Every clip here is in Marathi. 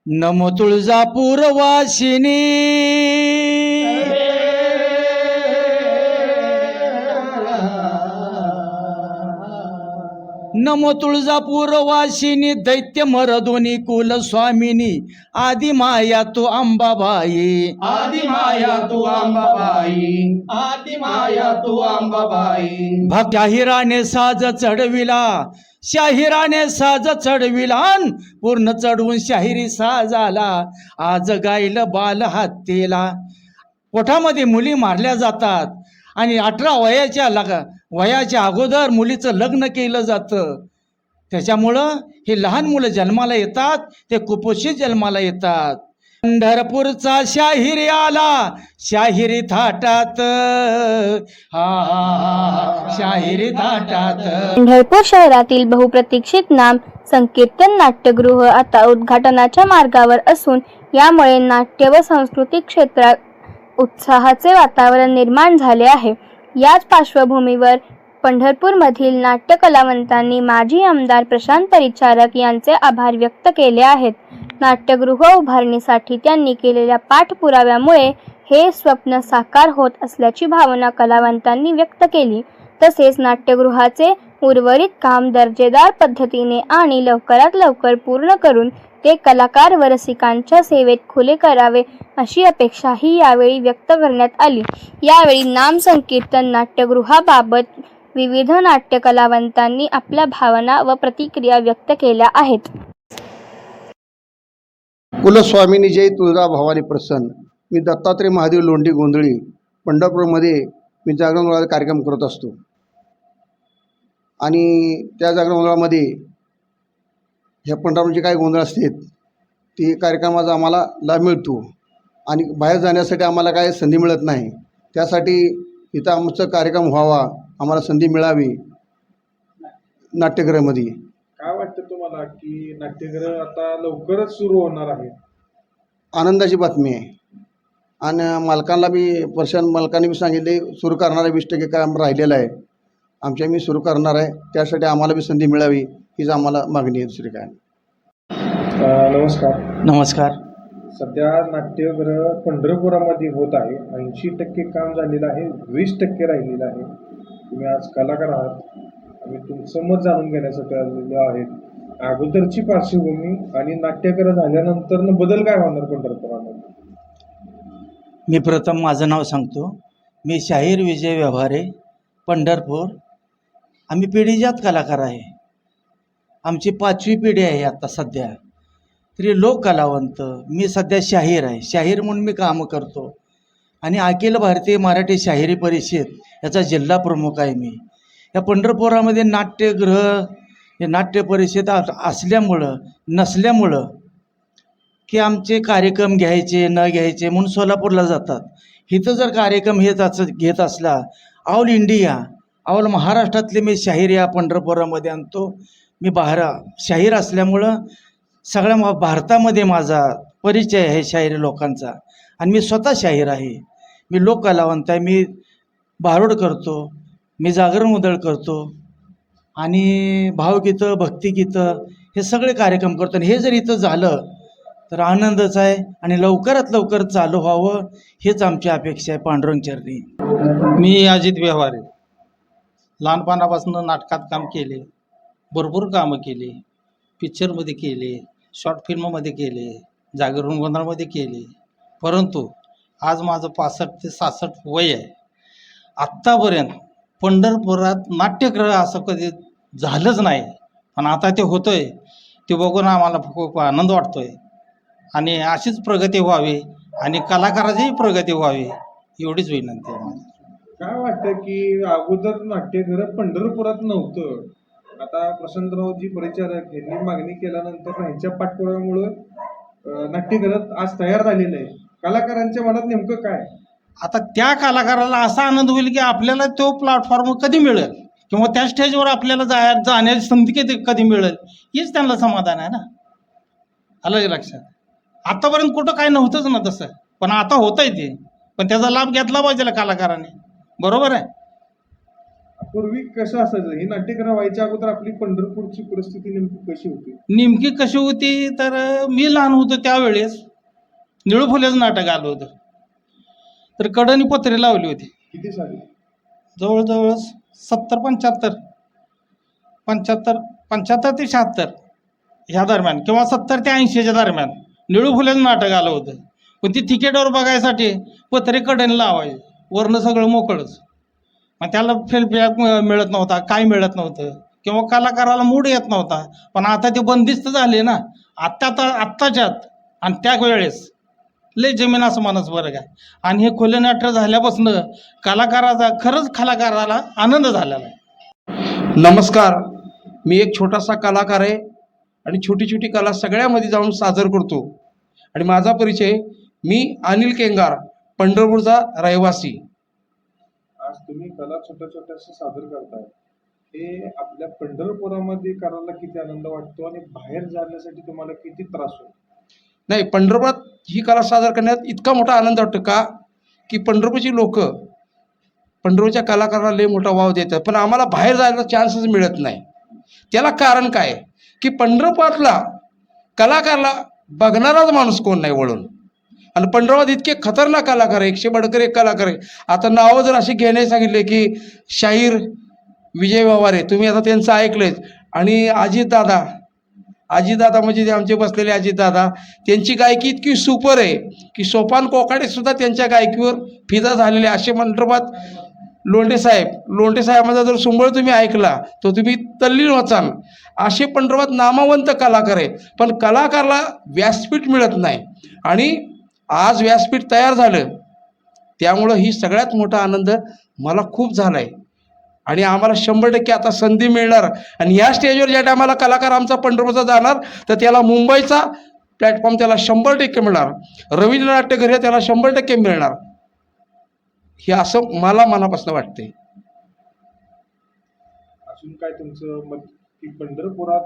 नमो तुळजापूर वासिनी नमो तुळजापूर वासिनी दैत्य मरदोनी कुल स्वामिनी आदि माया तू अंबाबाई आदि माया तू अंबाबाई आदि माया तू अंबाबाई शाहिराने साज चढविला शाहिराने साज चढविला पूर्ण चढवून शाहिरी साज आला आज गाईल बाल हत्तीला पोटामध्ये मुली मारल्या जातात आणि 18 वयाच्या अगोदर मुलीचं लग्न केलं जातं. त्याच्यामुळं हे लहान मुलं जन्माला येतात ते कुपोषित जन्माला येतात. पंढरपूरचा शाहिरी आला शाहिरी थाटात शाहिरी थाटात. पंढरपूर शहरातील बहुप्रतीक्षित नाम संकीर्तन नाट्यगृह आता उद्घाटनाच्या मार्गावर असून यामुळे नाट्य व सांस्कृतिक क्षेत्रात उत्साहाचे वातावरण निर्माण झाले आहे. याच पार्श्वभूमीवर पंढरपूरमधील नाट्य कलावंतांनी माजी आमदार प्रशांत परिचारक यांचे आभार व्यक्त केले आहेत. नाट्यगृह उभारणीसाठी त्यांनी केलेल्या पाठपुराव्यामुळे हे स्वप्न साकार होत असल्याची भावना कलावंतांनी व्यक्त केली. तसेच नाट्यगृहाचे उर्वरित काम दर्जेदार पद्धतीने आणि लवकरात लवकर पूर्ण करून ते कलाकार व रसिकांच्या सेवेत खुले करावे अशी अपेक्षाही यावेळी व्यक्त करण्यात आली. यावेळी नाम संकीर्तन नाट्यगृहाबाबत विविध नाट्य कलावंतांनी आपल्या भावना व प्रतिक्रिया व्यक्त केल्या आहेत. कुलस्वामिनी जय तुळजा भवानी प्रसन्न. मी दत्तात्रय महादेव लोंढी गोंधळी पंढरपूरमध्ये मी जागरण मंडळाचा कार्यक्रम करत असतो आणि त्या जागरण मंडळामध्ये ह्या पंढरपूरचे काही गोंधळ असतात ते कार्यक्रमाचा आम्हाला लाभ मिळतो आणि बाहेर जाण्यासाठी आम्हाला काय संधी मिळत नाही. त्यासाठी इथं आमचं कार्यक्रम व्हावा आम्हाला संधी मिळावी नाट्यगृहामध्ये. काय वाटतं तुम्हाला की नाट्यगृह आता लवकरच सुरू होणार आहे? आनंदाची बातमी आहे आणि मालकांना बी मालकांनी बी सांगितले सुरू करणारा 20% काम राहिलेलं आहे आमच्या मी सुरू करणार आहे. त्यासाठी आम्हाला बी संधी मिळावी हीच आम्हाला मागणी आहे, दुसरी काय. नमस्कार. नमस्कार. सध्या नाट्यगृह पंढरपुरामध्ये होत आहे. 80% काम झालेलं आहे, 20% राहिलेलं आहे. तुम्ही आज कलाकार आहात आम्ही तुमचं मत जाणून घेण्यासाठी आलेलो आहेत. अगोदरची पार्श्वभूमी आणि नाट्यगृह झाल्यानंतर बदल काय होणार पंढरपुरामध्ये? मी प्रथम माझं नाव सांगतो. मी शाहीर विजय व्यवहारे, पंढरपूर. आम्ही पिढीजात कलाकार आहे. आमची 5वी पिढी आहे आता सध्या. तरी लोक कलावंत. मी सध्या शाहीर आहे. शाहीर म्हणून मी कामं करतो आणि अखिल भारतीय मराठी शाहिरी परिषद याचा जिल्हा प्रमुख आहे मी. या पंढरपुरामध्ये नाट्यगृह हे नाट्य परिषद नसल्यामुळं की आमचे कार्यक्रम घ्यायचे न घ्यायचे म्हणून सोलापूरला जातात. इथं जर कार्यक्रम घेत असला ऑल इंडिया ऑल महाराष्ट्रातले मी शाहीर या पंढरपुरामध्ये आणतो. मी शाहीर असल्यामुळं सगळ्या भारतामध्ये माझा परिचय आहे शाहिरी लोकांचा आणि मी स्वतः शाहीर आहे. मी लोक कलावंत आहे. मी भारुड करतो, मी जागरण उदळ करतो आणि भावगीतं भक्तिगीतं हे सगळे कार्यक्रम करतो. आणि हे जर इथं झालं तर आनंदच आहे आणि लवकरात लवकर चालू व्हावं हेच आमची अपेक्षा आहे पांडुरंग चरणी. मी अजित व्यवहारे. लहानपणापासून नाटकात काम केले, भरपूर कामं केली, पिक्चरमध्ये केले, शॉर्ट फिल्ममध्ये केले, जागरण गोंधळमध्ये केले. परंतु आज माझं 65 ते 66 वय आहे. आत्तापर्यंत पंढरपुरात नाट्यगृह असं कधी झालंच नाही. पण आता ते होतं आहे ते बघून आम्हाला खूप आनंद वाटतो आहे आणि अशीच प्रगती व्हावी आणि कलाकाराचीही प्रगती व्हावी एवढीच विनंती आहे माझी. काय वाटतं की अगोदर नाट्यगृह पंढरपुरात नव्हतं, आता प्रशांतरावजी परिचारक यांनी मागणी केल्यानंतर ह्यांच्या पाठपुराव्यामुळं नाट्यगृह आज तयार झालेलं आहे. कलाकारांच्या मनात नेमकं काय? आता त्या कलाकाराला असा आनंद होईल की आपल्याला तो प्लॅटफॉर्म कधी मिळेल किंवा त्या स्टेजवर आपल्याला जाण्याची संधी कधी मिळेल हेच त्यांना समाधान आहे ना. आलं लक्षात? आतापर्यंत कुठं काय नव्हतंच ना तसं, पण आता होत आहे ते. पण त्याचा लाभ घेतला पाहिजे कलाकाराने. बरोबर आहे. पूर्वी कसं असायचं, ही नाट्यकला व्हायच्या अगोदर आपली पंढरपूरची परिस्थिती नेमकी कशी होती? नेमकी कशी होती तर मी लहान होतो त्यावेळेस निळू फुलेचं नाटक आलं होतं. तर कडनी पत्रे लावली होती किती साली? जवळजवळ 75 ते 76 ह्या दरम्यान किंवा 70 ते 80च्या दरम्यान निळू फुलेचं नाटक आलं होतं. पण ती तिकीटवर बघायसाठी पत्रे कडेने लावायचे, वरनं सगळं मोकळंच. मग त्याला फेलबॅक मिळत नव्हता, काय मिळत नव्हतं किंवा कलाकाराला मूड येत नव्हता. पण आता ते बंदिस्त झाले ना आत्ताच्यात. आणि त्या वेळेस लय जमीन आसमानच फरक आहे. आणि हे खुले नाट्य झाल्यापासून खरंच कलाकाराला आनंद झालेला आहे. नमस्कार, मी एक छोटासा कलाकार आहे आणि छोटी छोटी कला सगळ्यामध्ये जाऊन सादर करतो. आणि माझा परिचय, मी अनिल केंगार, पंढरपूरचा रहिवासी. आज तुम्ही कला छोट्या छोट्याशा सादर करताय, हे आपल्या पंढरपुरामध्ये करायला किती आनंद वाटतो आणि बाहेर जाण्यासाठी तुम्हाला किती त्रास होतो? नाही, पंढरपुरात ही कला सादर करण्यात इतका मोठा आनंद वाटतो का की पंढरपूरची लोक पंढरपूरच्या कलाकारांना लय मोठा वाव देतात, पण आम्हाला बाहेर जायला चान्सच मिळत नाही. त्याला कारण काय की पंढरपुरातला कलाकारला बघणाराच माणूस कोण नाही वळून. आणि पंढरपुरात इतके खतरनाक कलाकार आहे, 100 बडकर एक कलाकार आहे. आता नावं जर अशी घेणे सांगितले की शाहीर विजय वावारे, तुम्ही आता त्यांचं ऐकलंच. आणि अजितदादा म्हणजे ते आमचे बसलेले अजितदादा, त्यांची गायकी इतकी सुपर आहे की सोपान कोकाडे सुद्धा त्यांच्या गायकीवर फिदा झालेले. असे मंडपात लोंढे साहेबांचा जर सुंबळ तुम्ही ऐकला तर तुम्ही तल्लीन व्हाल. असे पंढरपुरात नामवंत कलाकार आहे, पण कलाकाराला व्यासपीठ मिळत नाही. आणि आज व्यासपीठ तयार झालं, त्यामुळं ही सगळ्यात मोठा आनंद मला खूप झाला आहे. आणि आम्हाला 100% आता संधी मिळणार. आणि ह्या स्टेजवर ज्या टायमाला कलाकार आमचा पंढरपूरचा जाणार तर त्याला मुंबईचा प्लॅटफॉर्म त्याला 100% मिळणार. रवींद्र नाट्यगृह हे त्याला 100% मिळणार. हे असं मला मनापासून वाटते. अजून काय तुमचं मत की पंढरपुरात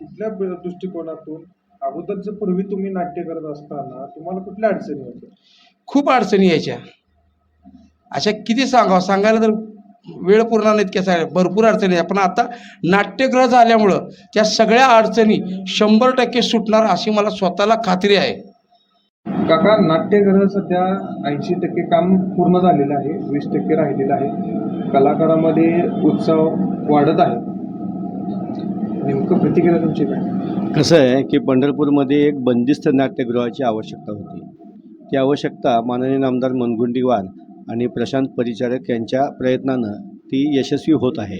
कुठल्या दृष्टिकोनातून अगोदरचं पूर्वी तुम्ही नाट्य करत असताना तुम्हाला कुठल्या अडचणी होत्या? खूप अडचणी यायच्या, अशा किती सांगायला तर वेळ पुरणार नाहीत की भरपूर अडचणी आहे. पण आता नाट्यगृह झाल्यामुळं त्या सगळ्या अडचणी 100% सुटणार अशी मला स्वतःला खात्री आहे. काका, नाट्यगृह सध्या 80% काम पूर्ण झालेलं आहे, 20% राहिलेलं आहे. कलाकारामध्ये उत्सव वाढत आहे. नेमकं प्रतिक्रिया तुमची काय? कसं आहे की पंढरपूरमध्ये एक बंदिस्त नाट्यगृहाची आवश्यकता होती. ती आवश्यकता माननीय आमदार मनगुंडीवार आणि प्रशांत परिचारक यांच्या प्रयत्नानं ती यशस्वी होत आहे.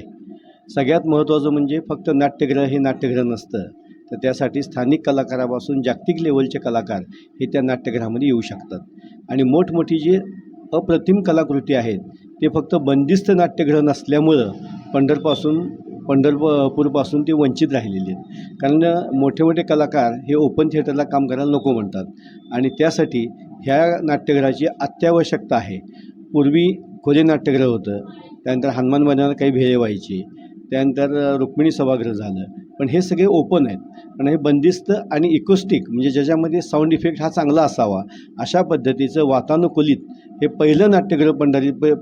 सगळ्यात महत्त्वाचं म्हणजे फक्त नाट्यगृह हे नाट्यगृह नसतं, तर त्यासाठी स्थानिक कलाकारापासून जागतिक लेवलचे कलाकार हे त्या नाट्यगृहामध्ये येऊ शकतात. आणि मोठमोठी जी अप्रतिम कलाकृती आहेत ते फक्त बंदिस्त नाट्यगृह नसल्यामुळं पंढरपूरपासून ते वंचित राहिलेले आहेत. कारण मोठे मोठे कलाकार हे ओपन थिएटरला काम करायला नको म्हणतात आणि त्यासाठी ह्या नाट्यगृहाची अत्यावश्यकता आहे. पूर्वी खोले नाट्यगृह होतं, त्यानंतर हनुमान मैदानात काही भेळे व्हायची, त्यानंतर रुक्मिणी सभागृह झालं, पण हे सगळे ओपन आहेत. आणि हे बंदिस्त आणि इकोस्टिक म्हणजे ज्याच्यामध्ये साऊंड इफेक्ट हा चांगला असावा अशा पद्धतीचं वातानुकूलित हे पहिलं नाट्यगृह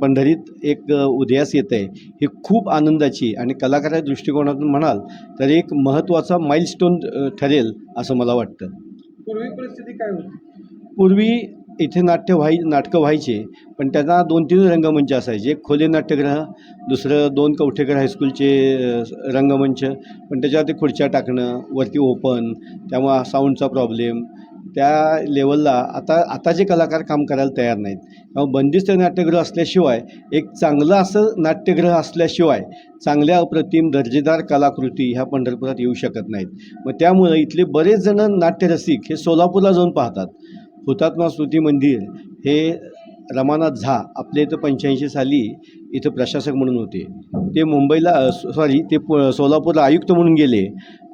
पंढरीत एक उदयास येतं आहे. ही खूप आनंदाची आणि कलाकाराच्या दृष्टिकोनातून म्हणाल तर एक महत्त्वाचा माइलस्टोन ठरेल असं मला वाटतं. पूर्वी परिस्थिती काय होती? पूर्वी इथे नाटकं व्हायचे, पण त्यांना 2-3 रंगमंच असायचे. एक खोले नाट्यगृह, दुसरं 2 कवठेकर हायस्कूलचे रंगमंच, पण त्याच्यावरती खुर्च्या टाकणं, वरती ओपन, त्यामुळं साऊंडचा प्रॉब्लेम, त्या लेवलला आता जे कलाकार काम करायला तयार नाहीत. त्यामुळे बंदिस्त नाट्यगृह असल्याशिवाय एक चांगलं असं नाट्यगृह असल्याशिवाय चांगल्या अप्रतिम दर्जेदार कलाकृती ह्या पंढरपुरात येऊ शकत नाहीत. मग त्यामुळं इथले बरेच जण नाट्यरसिक हे सोलापूरला जाऊन पाहतात. हुतात्मा स्मृती मंदिर हे रमानाथ झा आपल्या इथं 85 साली इथं प्रशासक म्हणून होते. ते मुंबईला ते सोलापूरला आयुक्त म्हणून गेले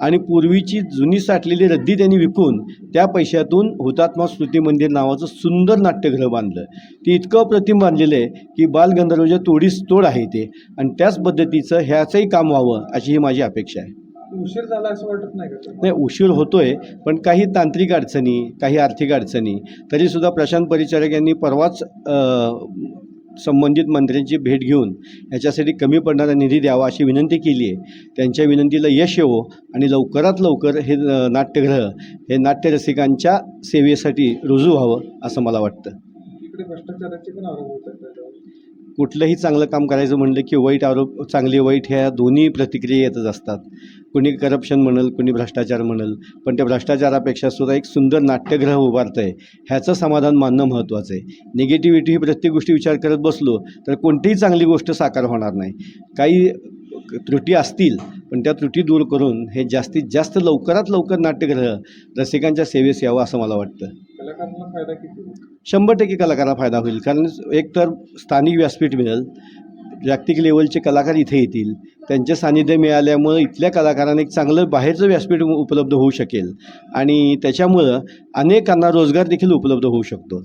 आणि पूर्वीची जुनी साठलेली रद्दी त्यांनी विकून त्या पैशातून हुतात्मा स्मृती मंदिर नावाचं सुंदर नाट्यगृह बांधलं. ते इतकं अप्रतिम बांधलेलं आहे की बालगंधर्वच्या तोडीस तोड आहे ते. आणि त्याच पद्धतीचं ह्याचंही काम व्हावं अशी ही माझी अपेक्षा आहे. उशीर झाला असं वाटत नाही का? नाही, उशीर होतोय, पण काही तांत्रिक अडचणी, काही आर्थिक अडचणी, तरीसुद्धा प्रशांत परिचारक यांनी परवाच संबंधित मंत्र्यांची भेट घेऊन याच्यासाठी कमी पडणारा निधी द्यावा अशी विनंती केली आहे. त्यांच्या विनंतीला यश येवो आणि लवकरात लवकर हे नाट्यगृह हे नाट्यरसिकांच्या सेवेसाठी रुजू व्हावं असं मला वाटतं. इकडे भ्रष्टाचाराचे पण आरोप होत आहेत त्याच्यावर. कुठलंही चांगलं काम करायचं म्हणलं की वाईट आरोप, चांगले वाईट ह्या दोन्ही प्रतिक्रिया येतच असतात. कुणी करप्शन म्हणेल, कुणी भ्रष्टाचार म्हणेल, पण त्या भ्रष्टाचारापेक्षा सुद्धा एक सुंदर नाट्यगृह उभारतं आहे ह्याचं समाधान मानणं महत्त्वाचं आहे. निगेटिव्हिटी ही प्रत्येक गोष्टी विचार करत बसलो तर कोणतीही चांगली गोष्ट साकार होणार नाही. काही त्रुटी असतील पण त्या त्रुटी दूर करून हे जास्तीत जास्त लवकरात लवकर नाट्यगृह रसिकांच्या सेवेस यावं असं मला वाटतं. कलाकारांना फायदा किती होईल? 100% कलाकारांना फायदा होईल. कारण एक तर स्थानिक व्यासपीठ मिळेल, जागतिक लेवलचे कलाकार इथे येतील, त्यांचे सानिध्य मिळाल्यामुळं इथल्या कलाकारांना एक चांगलं बाहेरचं व्यासपीठ उपलब्ध होऊ शकेल आणि त्याच्यामुळं अनेकांना रोजगार देखील उपलब्ध होऊ शकतो.